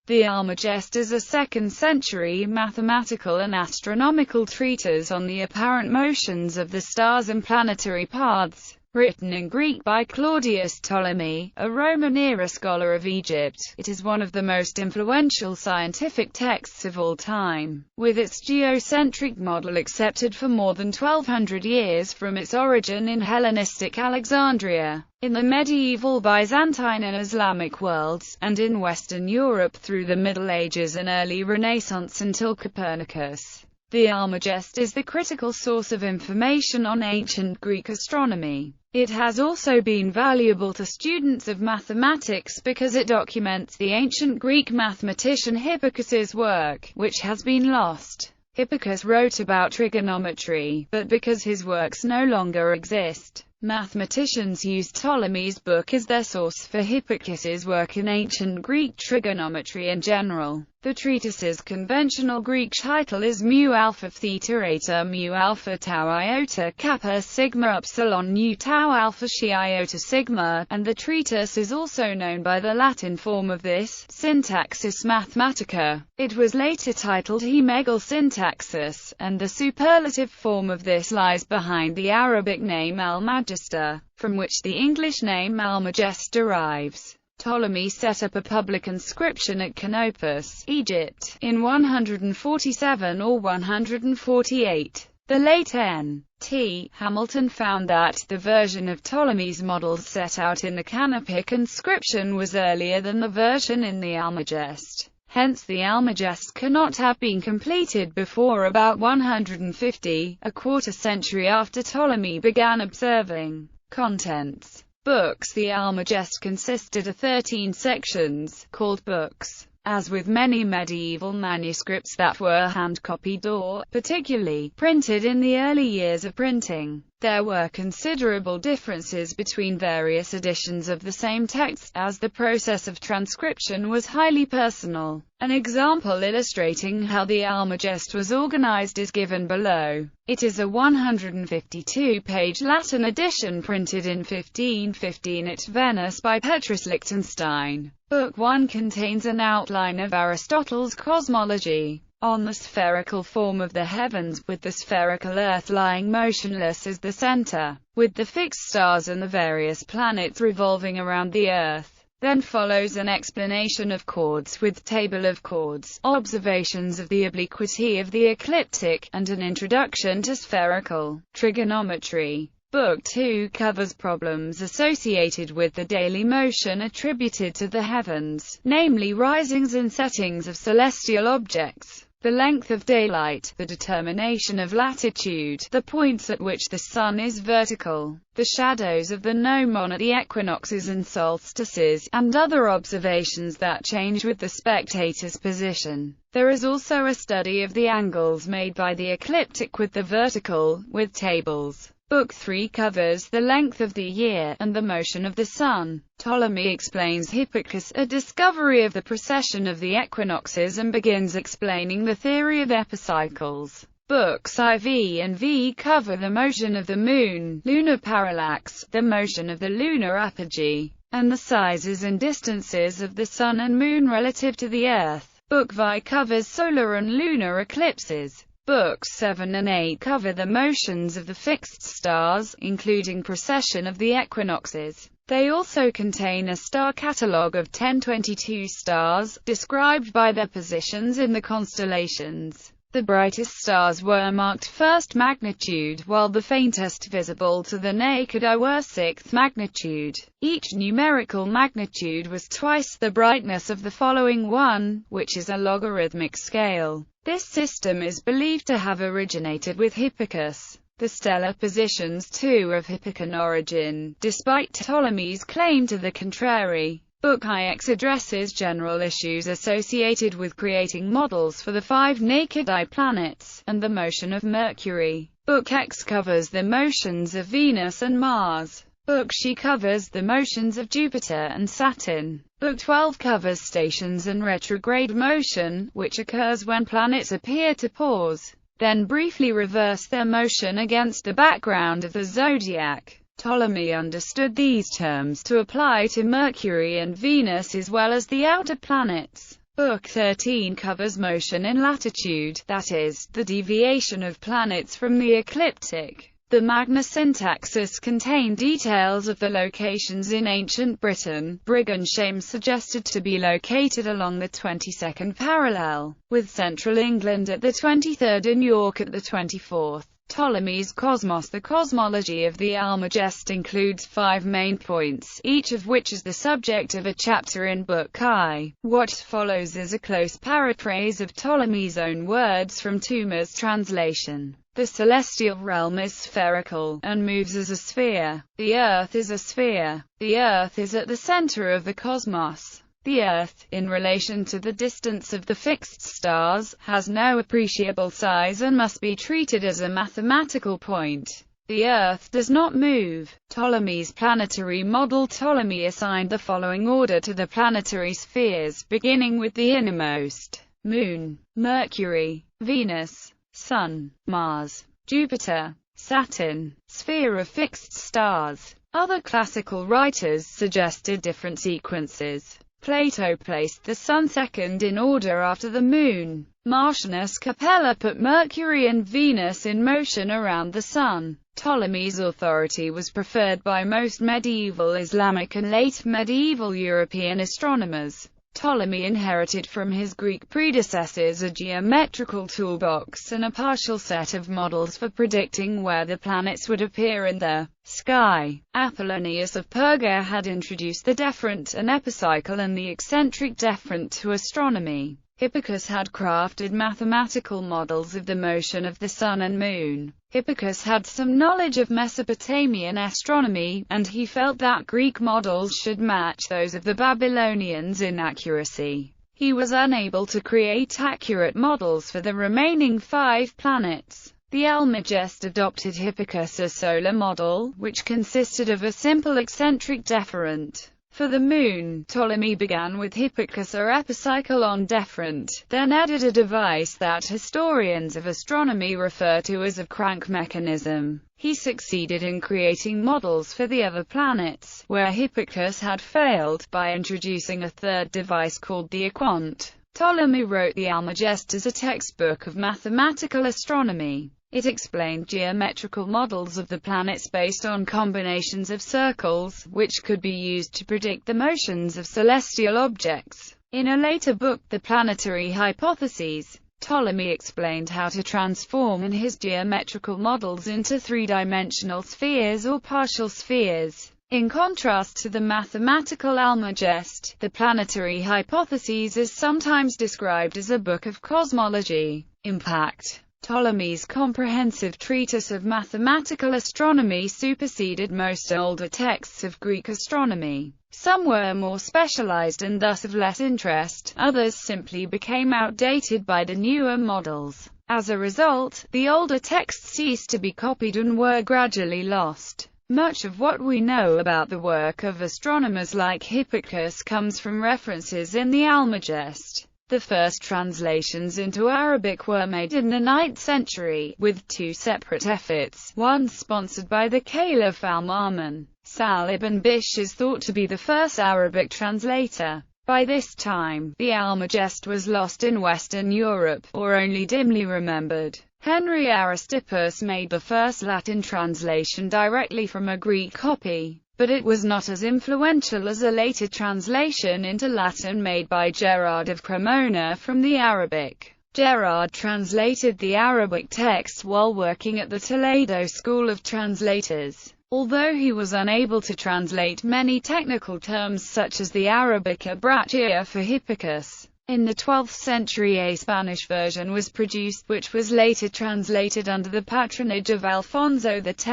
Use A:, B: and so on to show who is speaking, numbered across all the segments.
A: The Almagest is a 2nd century mathematical and astronomical treatise on the apparent motions of the stars and planetary paths, written in Greek by Claudius Ptolemy, a Roman-era scholar of Egypt. It is one of the most influential scientific texts of all time, with its geocentric model accepted for more than 1200 years from its origin in Hellenistic Alexandria, in the medieval Byzantine and Islamic worlds, and in Western Europe through the Middle Ages and early Renaissance until Copernicus. The Almagest is the critical source of information on ancient Greek astronomy. It has also been valuable to students of mathematics because it documents the ancient Greek mathematician Hipparchus's work, which has been lost. Hipparchus wrote about trigonometry, but because his works no longer exist, mathematicians use Ptolemy's book as their source for Hipparchus's work in ancient Greek trigonometry in general. The treatise's conventional Greek title is mu alpha theta eta mu alpha tau iota kappa sigma upsilon nu tau alpha xi iota sigma, and the treatise is also known by the Latin form of this, Syntaxis Mathematica. It was later titled He Megal Syntaxis, and the superlative form of this lies behind the Arabic name Almagesta, from which the English name Almagest derives. Ptolemy set up a public inscription at Canopus, Egypt, in 147 or 148. The late N.T. Hamilton found that the version of Ptolemy's models set out in the Canopic inscription was earlier than the version in the Almagest. Hence the Almagest cannot have been completed before about 150, a quarter century after Ptolemy began observing. Contents. Books. The Almagest consisted of 13 sections, called books. As with many medieval manuscripts that were hand-copied or, particularly, printed in the early years of printing, there were considerable differences between various editions of the same text, as the process of transcription was highly personal. An example illustrating how the Almagest was organized is given below. It is a 152-page Latin edition printed in 1515 at Venice by Petrus Lichtenstein. Book 1 contains an outline of Aristotle's cosmology, on the spherical form of the heavens, with the spherical Earth lying motionless as the center, with the fixed stars and the various planets revolving around the Earth. Then follows an explanation of chords with table of chords, observations of the obliquity of the ecliptic, and an introduction to spherical trigonometry. Book 2 covers problems associated with the daily motion attributed to the heavens, namely risings and settings of celestial objects, the length of daylight, the determination of latitude, the points at which the sun is vertical, the shadows of the gnomon at the equinoxes and solstices, and other observations that change with the spectator's position. There is also a study of the angles made by the ecliptic with the vertical, with tables. Book 3 covers the length of the year, and the motion of the sun. Ptolemy explains Hipparchus' discovery of the precession of the equinoxes and begins explaining the theory of epicycles. Books IV and V cover the motion of the moon, lunar parallax, the motion of the lunar apogee, and the sizes and distances of the sun and moon relative to the Earth. Book V covers solar and lunar eclipses. Books 7 and 8 cover the motions of the fixed stars, including precession of the equinoxes. They also contain a star catalogue of 1022 stars, described by their positions in the constellations. The brightest stars were marked first magnitude, while the faintest visible to the naked eye were sixth magnitude. Each numerical magnitude was twice the brightness of the following one, which is a logarithmic scale. This system is believed to have originated with Hipparchus. The stellar positions too of Hipparchan origin, despite Ptolemy's claim to the contrary. Book IX addresses general issues associated with creating models for the 5 naked eye planets, and the motion of Mercury. Book X covers the motions of Venus and Mars. Book She covers the motions of Jupiter and Saturn. Book 12 covers stations and retrograde motion, which occurs when planets appear to pause, then briefly reverse their motion against the background of the zodiac. Ptolemy understood these terms to apply to Mercury and Venus as well as the outer planets. Book 13 covers motion in latitude, that is, the deviation of planets from the ecliptic. The Magna Syntaxis contained details of the locations in ancient Britain. Brigganshame suggested to be located along the 22nd parallel, with central England at the 23rd and York at the 24th. Ptolemy's Cosmos. The cosmology of the Almagest includes 5 main points, each of which is the subject of a chapter in Book I. What follows is a close paraphrase of Ptolemy's own words from Toomer's translation. The celestial realm is spherical, and moves as a sphere. The Earth is a sphere. The Earth is at the center of the cosmos. The Earth, in relation to the distance of the fixed stars, has no appreciable size and must be treated as a mathematical point. The Earth does not move. Ptolemy's planetary model. Ptolemy assigned the following order to the planetary spheres, beginning with the innermost: Moon, Mercury, Venus, Sun, Mars, Jupiter, Saturn, sphere of fixed stars. Other classical writers suggested different sequences. Plato placed the Sun second in order after the Moon. Martianus Capella put Mercury and Venus in motion around the Sun. Ptolemy's authority was preferred by most medieval Islamic and late medieval European astronomers. Ptolemy inherited from his Greek predecessors a geometrical toolbox and a partial set of models for predicting where the planets would appear in the sky. Apollonius of Perga had introduced the deferent and epicycle and the eccentric deferent to astronomy. Hipparchus had crafted mathematical models of the motion of the Sun and Moon. Hipparchus had some knowledge of Mesopotamian astronomy, and he felt that Greek models should match those of the Babylonians in accuracy. He was unable to create accurate models for the remaining 5 planets. The Almagest adopted Hipparchus' solar model, which consisted of a simple eccentric deferent. For the Moon, Ptolemy began with Hipparchus' epicycle on deferent, then added a device that historians of astronomy refer to as a crank mechanism. He succeeded in creating models for the other planets, where Hipparchus had failed, by introducing a third device called the equant. Ptolemy wrote the Almagest as a textbook of mathematical astronomy. It explained geometrical models of the planets based on combinations of circles, which could be used to predict the motions of celestial objects. In a later book, The Planetary Hypotheses, Ptolemy explained how to transform in his geometrical models into 3-dimensional spheres or partial spheres. In contrast to the mathematical Almagest, The Planetary Hypotheses is sometimes described as a book of cosmology. Impact. Ptolemy's comprehensive treatise of mathematical astronomy superseded most older texts of Greek astronomy. Some were more specialized and thus of less interest, others simply became outdated by the newer models. As a result, the older texts ceased to be copied and were gradually lost. Much of what we know about the work of astronomers like Hipparchus comes from references in the Almagest. The first translations into Arabic were made in the 9th century, with 2 separate efforts, one sponsored by the Caliph Al-Ma'mun. Sa'd ibn Bishr is thought to be the first Arabic translator. By this time, the Almagest was lost in Western Europe, or only dimly remembered. Henry Aristippus made the first Latin translation directly from a Greek copy, but it was not as influential as a later translation into Latin made by Gerard of Cremona from the Arabic. Gerard translated the Arabic text while working at the Toledo School of Translators. Although he was unable to translate many technical terms such as the Arabic abraccia for Hipparchus, in the 12th century a Spanish version was produced, which was later translated under the patronage of Alfonso X.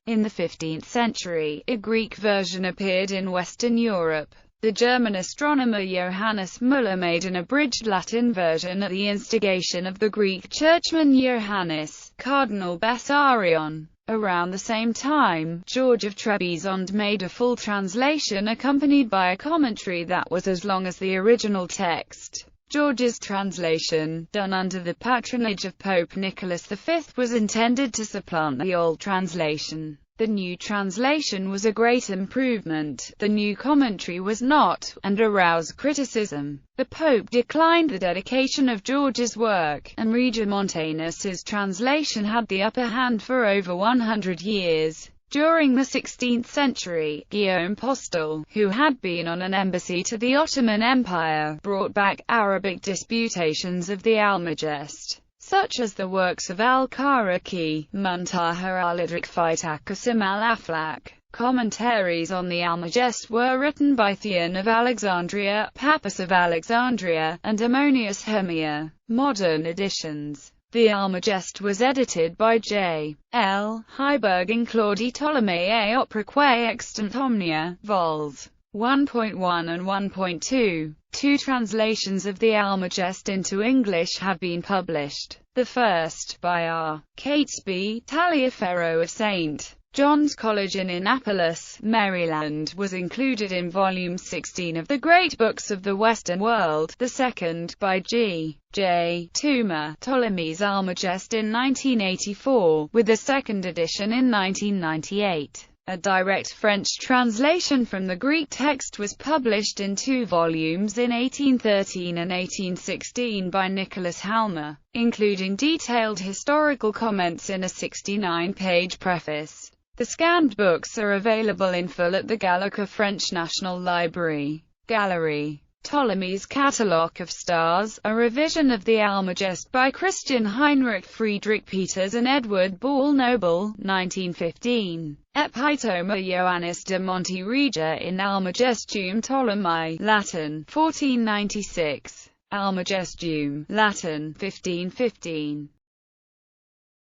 A: In the 15th century, a Greek version appeared in Western Europe. The German astronomer Johannes Müller made an abridged Latin version at the instigation of the Greek churchman Johannes, Cardinal Bessarion. Around the same time, George of Trebizond made a full translation accompanied by a commentary that was as long as the original text. George's translation, done under the patronage of Pope Nicholas V, was intended to supplant the old translation. The new translation was a great improvement, the new commentary was not, and aroused criticism. The Pope declined the dedication of George's work, and Regiomontanus's translation had the upper hand for over 100 years. During the 16th century, Guillaume Postel, who had been on an embassy to the Ottoman Empire, brought back Arabic disputations of the Almagest, such as the works of al-Karaki, Muntaha al-Idrik Fitak Qasim al-Aflak. Commentaries on the Almagest were written by Theon of Alexandria, Pappus of Alexandria, and Ammonius Hermia. Modern editions. The Almagest was edited by J. L. Heiberg in Claudi Ptolemei Opraque Extant Omnia, vols. 1.1 and 1.2. Two translations of the Almagest into English have been published. The first, by R. Catesby, Taliaferro of St. John's College in Annapolis, Maryland, was included in Volume 16 of the Great Books of the Western World. The second, by G. J. Toomer, Ptolemy's Almagest in 1984, with a second edition in 1998. A direct French translation from the Greek text was published in 2 volumes in 1813 and 1816 by Nicholas Halmer, including detailed historical comments in a 69-page preface. The scanned books are available in full at the Gallica French National Library. Gallery. Ptolemy's Catalogue of Stars, a revision of the Almagest by Christian Heinrich Friedrich Peters and Edward Ball Noble, 1915. Epitoma Ioannis de Monte Regia in Almagestum Ptolemy, Latin, 1496. Almagestum, Latin, 1515.